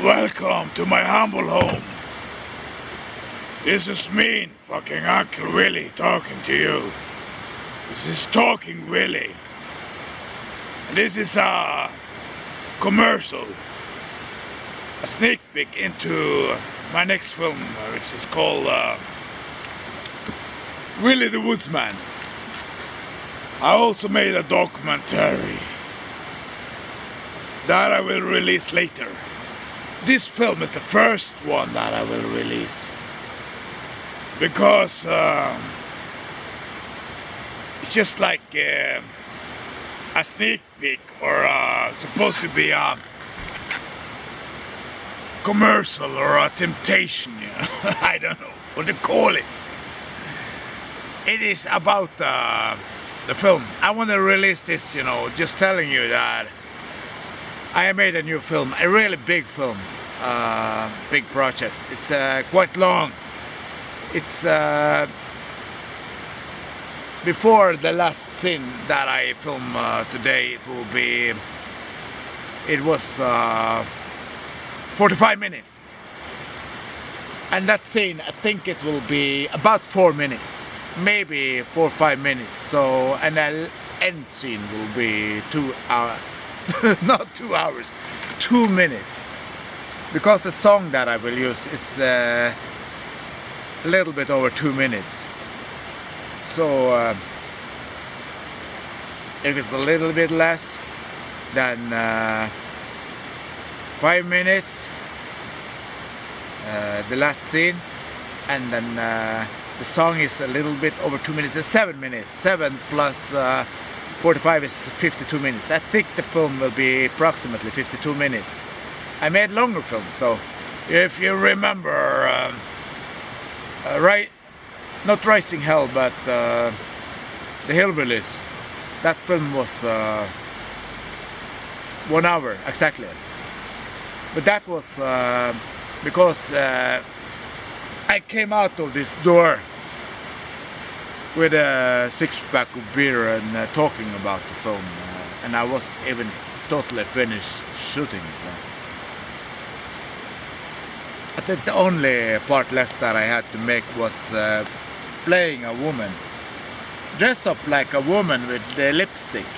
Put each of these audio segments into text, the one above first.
Welcome to my humble home. This is mean fucking Uncle Willy talking to you. This is Talking Willy. And this is a commercial, a sneak peek into my next film, which is called Willy The Woodsman. I also made a documentary that I will release later. This film is the first one that I will release because it's just like a sneak peek, or supposed to be a commercial or a temptation, you know? I don't know what to call it. It is about the film. I want to release this, you know, just telling you that I made a new film, a really big film, big project. It's quite long. It's before the last scene that I film today. It was 45 minutes, and that scene, I think it will be about 4 minutes, maybe 4 or 5 minutes. So, and the end scene will be 2 hours. Not 2 hours, 2 minutes, because the song that I will use is a little bit over 2 minutes. So if it's a little bit less than 5 minutes, the last scene, and then the song is a little bit over 2 minutes, it's 7 minutes. 7 plus 45 is 52 minutes. I think the film will be approximately 52 minutes. I made longer films though. If you remember, not Rising Hell, but The Hillbillies. That film was 1 hour exactly. But that was because I came out of this door with a 6-pack of beer and talking about the film, and I wasn't even totally finished shooting it. I think the only part left that I had to make was playing a woman, dress up like a woman with the lipstick,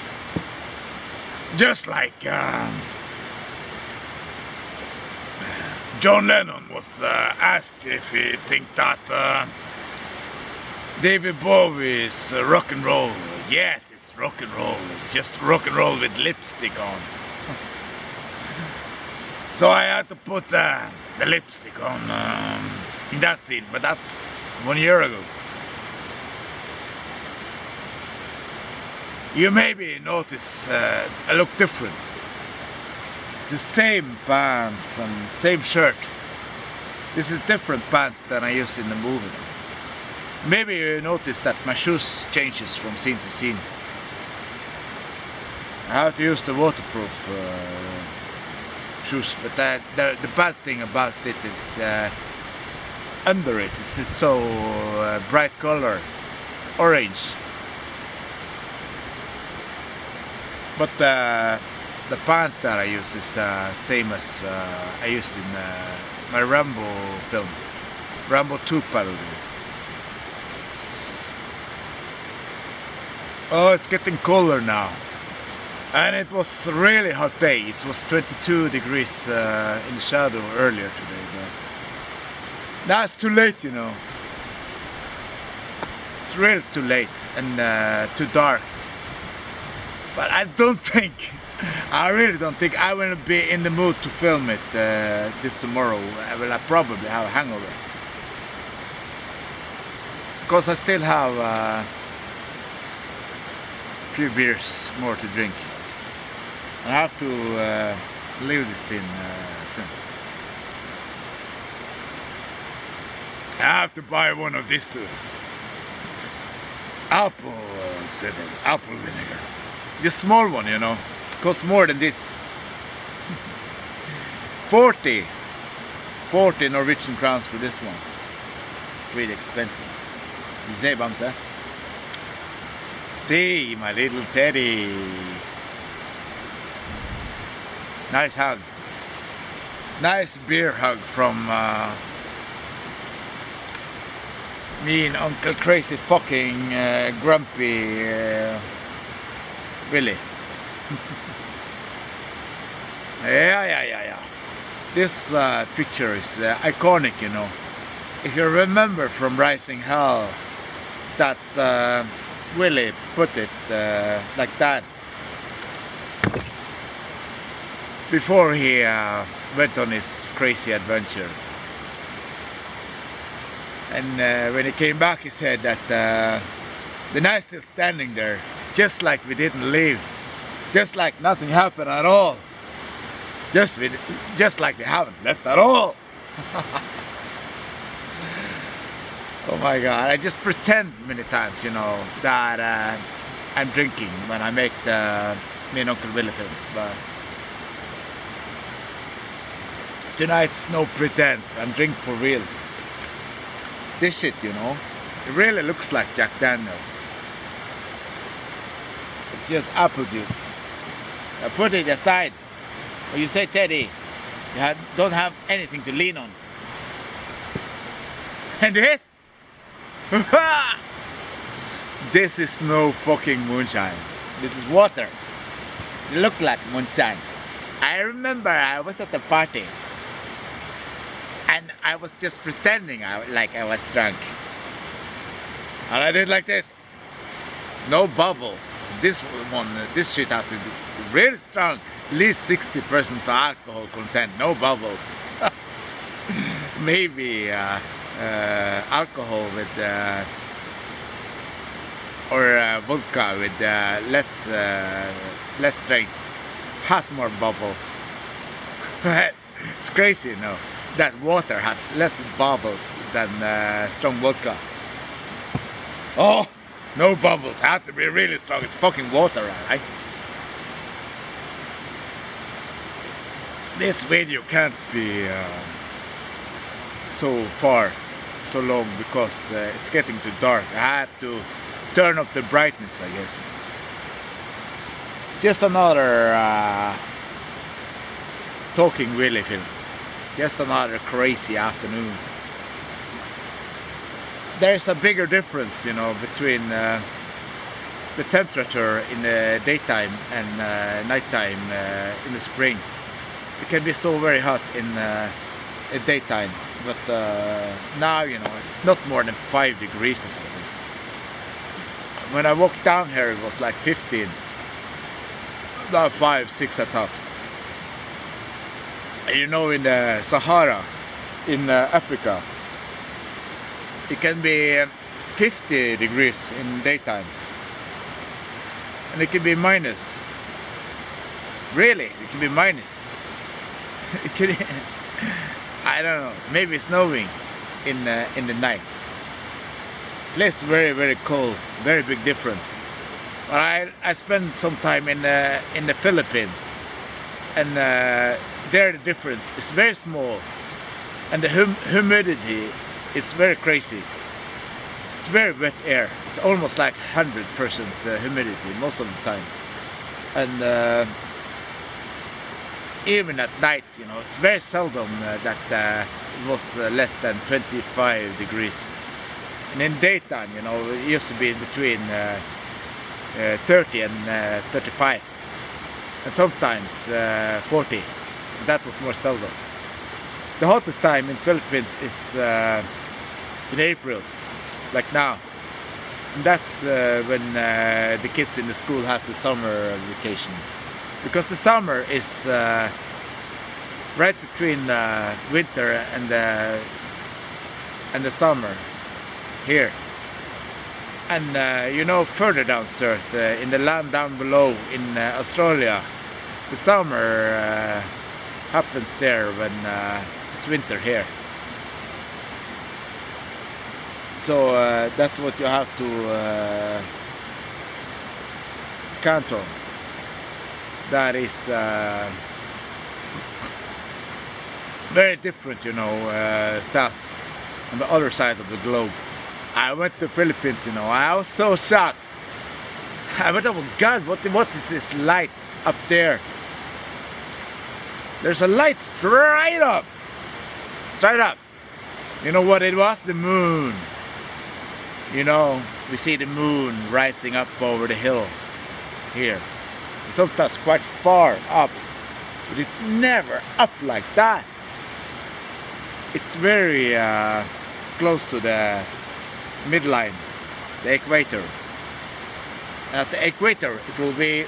just like John Lennon was asked if he think that David Bowie is rock and roll. Yes, it's rock and roll. It's just rock and roll with lipstick on. So I had to put the lipstick on in that scene, but that's 1 year ago. You maybe notice I look different. It's the same pants and same shirt. This is different pants than I used in the movie. Maybe you notice that my shoes changes from scene to scene. I have to use the waterproof shoes, but the bad thing about it is under it, it's so bright color. It's orange. But the pants that I use is same as I used in my Rambo film, Rambo 2 parody. Oh, it's getting colder now, and it was a really hot day. It was 22 degrees in the shadow earlier today, but now it's too late, you know. It's really too late and too dark. But I really don't think I will be in the mood to film it this tomorrow. I probably have a hangover, because I still have few beers more to drink. I have to leave this in soon. I have to buy one of these two. Apple vinegar. The small one, you know, costs more than this. 40 Norwegian crowns for this one. Really expensive. You say, Bamse? See, my little teddy. Nice hug. Nice beer hug from me and Uncle Crazy fucking grumpy Willy. Yeah. This picture is iconic, you know. If you remember from Rising Hell, that Willy put it like that before he went on his crazy adventure. And when he came back, he said that the knife's still standing there, just like we didn't leave, just like nothing happened at all, just like we haven't left at all. Oh my God! I just pretend many times, you know, that I'm drinking when I make the me and Uncle Willy films, but tonight's no pretense. I'm drinking for real. This shit, you know, it really looks like Jack Daniels. It's just apple juice. I put it aside. When you say, Teddy, you don't have anything to lean on. And this? This is no fucking moonshine. This is water. It looked like moonshine. I remember I was at the party and I was just pretending like I was drunk. And I did like this. No bubbles. This shit had to be really strong. At least 60% alcohol content. No bubbles. Maybe alcohol with or vodka with less strength has more bubbles. It's crazy, you know, that water has less bubbles than strong vodka. Oh, no bubbles. Have to be really strong. It's fucking water, right? This video can't be so long because it's getting too dark. I had to turn up the brightness, I guess. It's just another talking Willy film. Just another crazy afternoon. There's a bigger difference, you know, between the temperature in the daytime and nighttime in the spring. It can be so very hot in the daytime, but now, you know, it's not more than 5 degrees or something. When I walked down here, it was like 15, about 5, 6 at tops. And you know, in the Sahara, in Africa, it can be 50 degrees in daytime, and it can be minus. Really, it can be minus. It can, I don't know. Maybe snowing in the night. Place very, very cold. Very big difference. But I spent some time in the Philippines, and there the difference is very small, and the humidity is very crazy. It's very wet air. It's almost like 100% humidity most of the time, and even at nights, you know, it's very seldom that it was less than 25 degrees. And in daytime, you know, it used to be between 30 and 35, and sometimes 40. That was more seldom. The hottest time in Philippines is in April, like now. And that's when the kids in the school has the summer vacation. Because the summer is right between winter and the summer here. And you know, further down south, in the land down below in Australia, the summer happens there when it's winter here. So that's what you have to count on. That is very different, you know, south, on the other side of the globe. I went to the Philippines, you know, I was so shocked. I went, oh God, what is this light up there? There's a light straight up. Straight up. You know what it was? The moon. You know, we see the moon rising up over the hill here. Sometimes quite far up, but it's never up like that. It's very close to the midline, the equator. At the equator it will be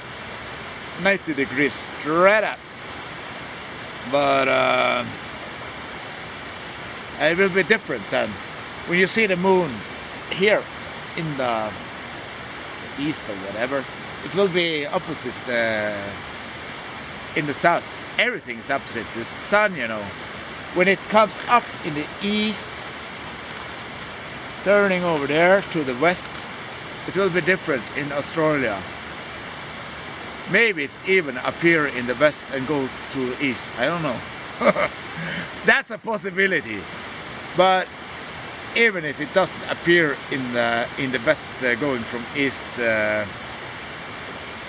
90 degrees straight up, but it will be different then when you see the moon here in the east or whatever. It will be opposite in the south. Everything is opposite. The sun, you know, when it comes up in the east, turning over there to the west, it will be different in Australia. Maybe it even appear in the west and go to east. I don't know. That's a possibility. But even if it doesn't appear in the west going from east,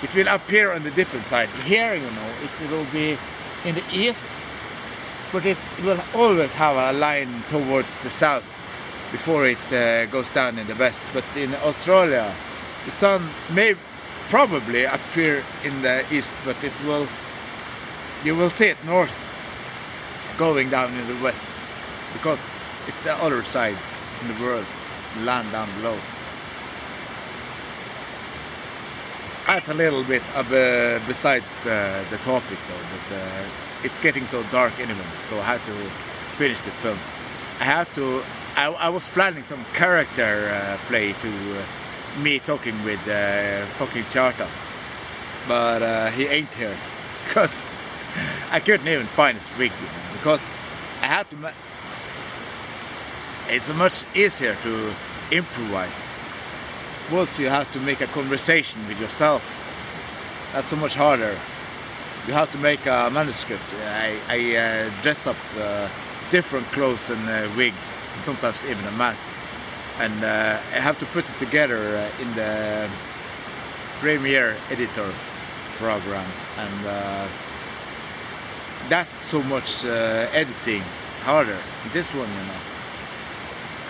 it will appear on the different side. Here, you know, it will be in the east, but it will always have a line towards the south before it goes down in the west. But in Australia, the sun may probably appear in the east, but you will see it north going down in the west, because it's the other side in the world, the land down below. That's a little bit of besides the topic though, but it's getting so dark anyway, so I have to finish the film. I was planning some character play to me talking with fucking Charta, but he ain't here because I couldn't even find his wig, you know, because I had to. It's much easier to improvise. Once you have to make a conversation with yourself, that's so much harder. You have to make a manuscript. I dress up different clothes and wig, and sometimes even a mask, and I have to put it together in the Premiere editor program, and that's so much editing. It's harder. This one, you know,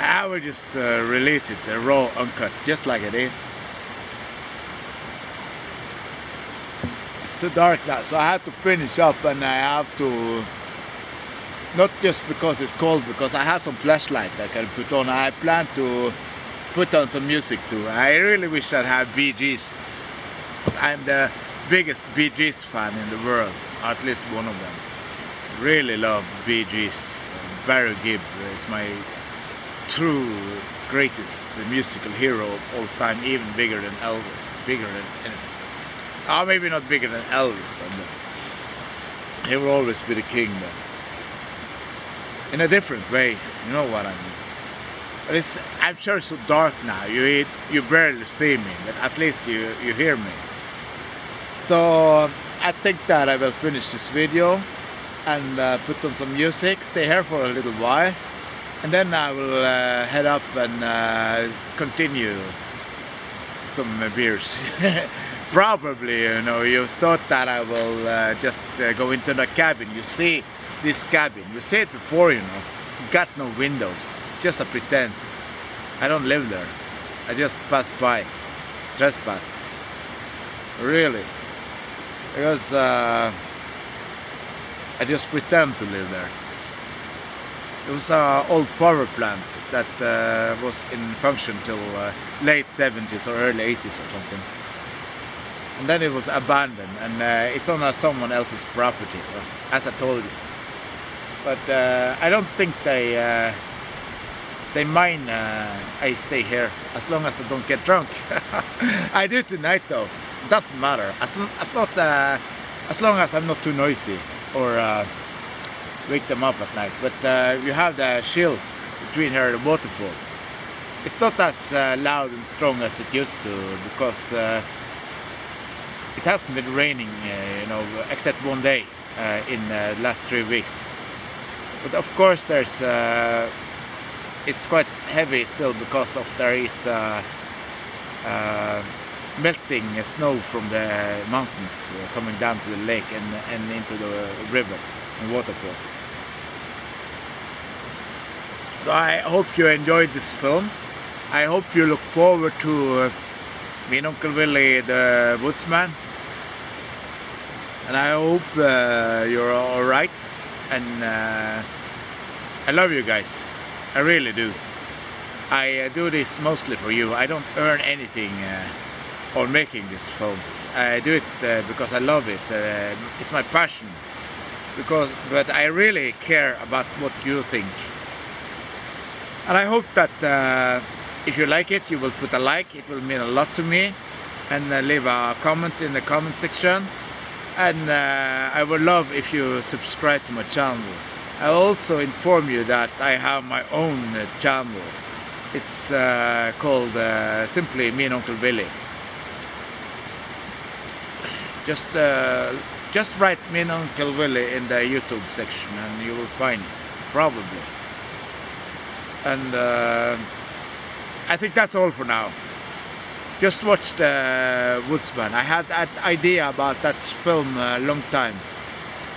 I will just release it raw, uncut, just like it is. It's too dark now, so I have to finish up, and I have to, not just because it's cold, because I have some flashlight I can put on. I plan to put on some music too. I really wish I'd have Bee Gees. I'm the biggest Bee Gees fan in the world, at least one of them. Really love Bee Gees. Barry Gibb is my true greatest musical hero of all time, even bigger than Elvis, bigger than maybe not bigger than Elvis, and he will always be the king, but in a different way, you know what I mean. But I'm sure it's so dark now, you barely see me, but at least you hear me. So I think that I will finish this video and put on some music, stay here for a little while, and then I will head up and continue some beers. Probably, you know, you thought that I will just go into the cabin. You see this cabin, you see it before, you know, got no windows. It's just a pretense. I don't live there. I just pass by, trespass. Really, because I just pretend to live there. It was an old power plant that was in function till late 70s or early 80s or something. And then it was abandoned, and it's on someone else's property, as I told you. But I don't think they mind I stay here, as long as I don't get drunk. I do tonight though, it doesn't matter, as long as I'm not too noisy or wake them up at night. But you have the shield between here and the waterfall. It's not as loud and strong as it used to, because it hasn't been raining, you know, except one day in the last 3 weeks. But of course there's it's quite heavy still, because of there is melting snow from the mountains coming down to the lake and into the river. and waterfall. So I hope you enjoyed this film. I hope you look forward to me and Uncle Willy the Woodsman. And I hope you're alright. And I love you guys. I really do. I do this mostly for you. I don't earn anything on making these films. I do it because I love it. It's my passion. But I really care about what you think. And I hope that if you like it, you will put a like. It will mean a lot to me. And leave a comment in the comment section. And I would love if you subscribe to my channel. I'll also inform you that I have my own channel. It's called simply Me and Uncle Willy. Just write Me and Uncle Willy in the YouTube section and you will find it, probably. And I think that's all for now. Just watch The Woodsman. I had that idea about that film a long time.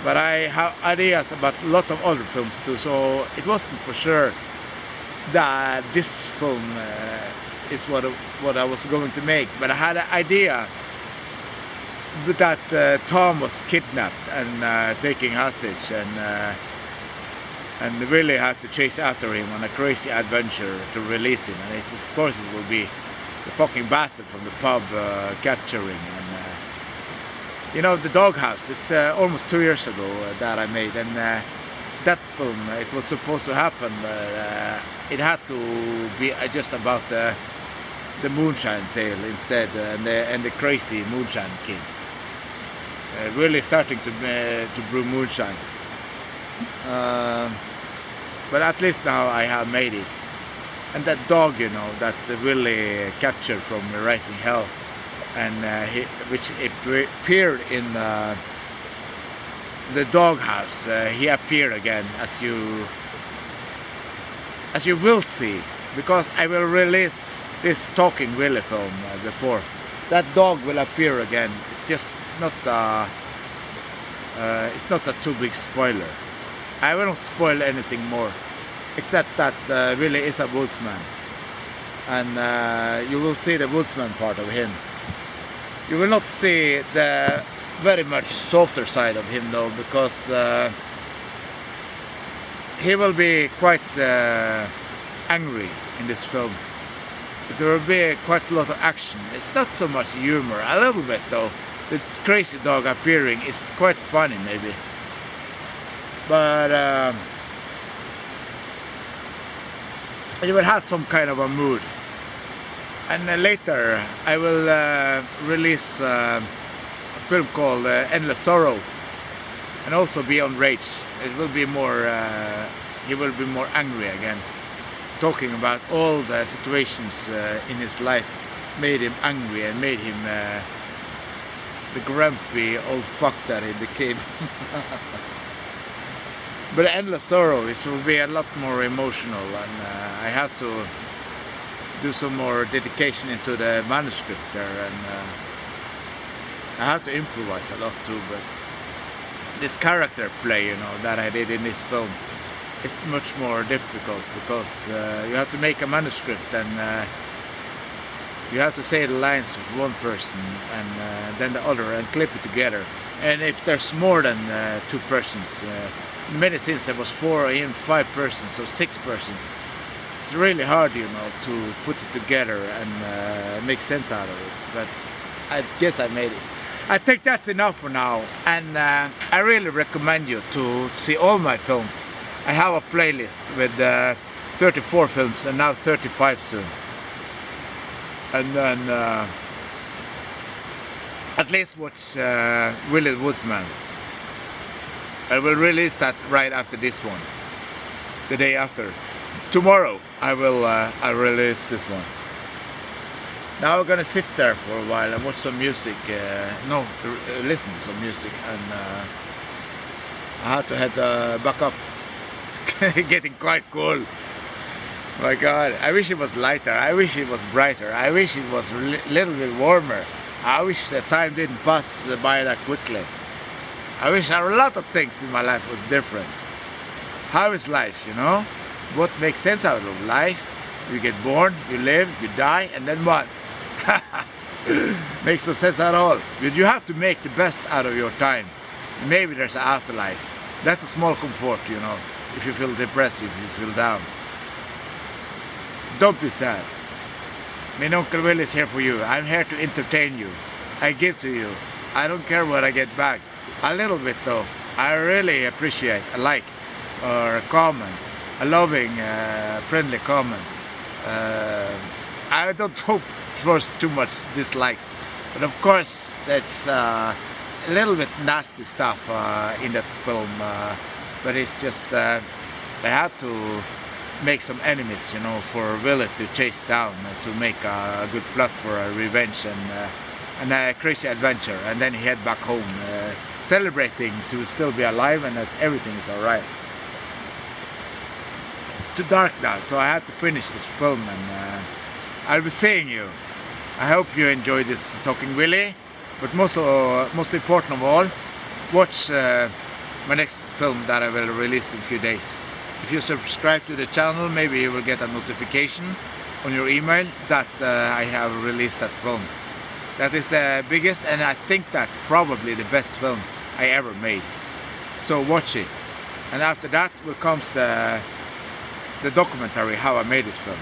But I have ideas about a lot of other films too, so it wasn't for sure that this film is what I was going to make. But I had an idea that Tom was kidnapped and taken hostage, and Willy had to chase after him on a crazy adventure to release him. And of course it will be the fucking bastard from the pub capturing. And you know, the doghouse is almost 2 years ago that I made, and that film, it was supposed to happen, but it had to be just about the moonshine sale instead, and the crazy moonshine kid. Really starting to brew moonshine. But at least now I have made it. And that dog, you know, that Willy captured from Rising Hell, and which appeared in the doghouse, he appeared again, as you will see, because I will release this Talking Willy film before. That dog will appear again. It's just not it's not a too big spoiler. I won't spoil anything more, except that Willy is a woodsman, and you will see the woodsman part of him. You will not see the very much softer side of him though, because he will be quite angry in this film. There will be quite a lot of action. It's not so much humor, a little bit though. The crazy dog appearing is quite funny maybe. But you will have some kind of a mood. And later I will release a film called Endless Sorrow, and also Beyond Rage. It will be more, he will be more angry again, talking about all the situations in his life made him angry and made him the grumpy old fuck that he became. But Endless Sorrow, it will be a lot more emotional, and I have to do some more dedication into the manuscript there, and I have to improvise a lot too. But this character play, you know, that I did in this film, it's much more difficult, because you have to make a manuscript, and you have to say the lines of one person and then the other, and clip it together. And if there's more than 2 persons, in many scenes there was 4 or even 5 persons or 6 persons, it's really hard, you know, to put it together and make sense out of it. But I guess I made it. I think that's enough for now, and I really recommend you to see all my films. I have a playlist with 34 films, and now 35 soon. And then at least watch Willy The Woodsman. I will release that right after this one, the day after. Tomorrow I will I'll release this one. Now we're gonna sit there for a while and watch some music, listen to some music, and I have to head back up. It's getting quite cold. My God, I wish it was lighter, I wish it was brighter, I wish it was a little bit warmer. I wish the time didn't pass by that quickly. I wish a lot of things in my life was different. How is life, you know? What makes sense out of life? You get born, you live, you die, and then what? Makes no sense at all. But you have to make the best out of your time. Maybe there's an afterlife. That's a small comfort, you know, if you feel depressed, if you feel down. Don't be sad. My Uncle Willy is here for you. I'm here to entertain you. I give to you. I don't care what I get back. A little bit though. I really appreciate a like or a comment, a loving, friendly comment. I don't hope for too much dislikes, but of course that's a little bit nasty stuff in that film, but it's just they had to make some enemies, you know, for Willy to chase down, to make a good plot for a revenge and a crazy adventure, and then he head back home celebrating to still be alive and that everything is alright. It's too dark now, so I had to finish this film, and I'll be seeing you. I hope you enjoyed this Talking Willy, but most important of all, watch my next film that I will release in a few days. If you subscribe to the channel, maybe you will get a notification on your email that I have released that film. That is the biggest, and I think that probably the best film I ever made. So watch it. And after that will comes the documentary how I made this film.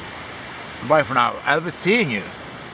Bye for now. I'll be seeing you.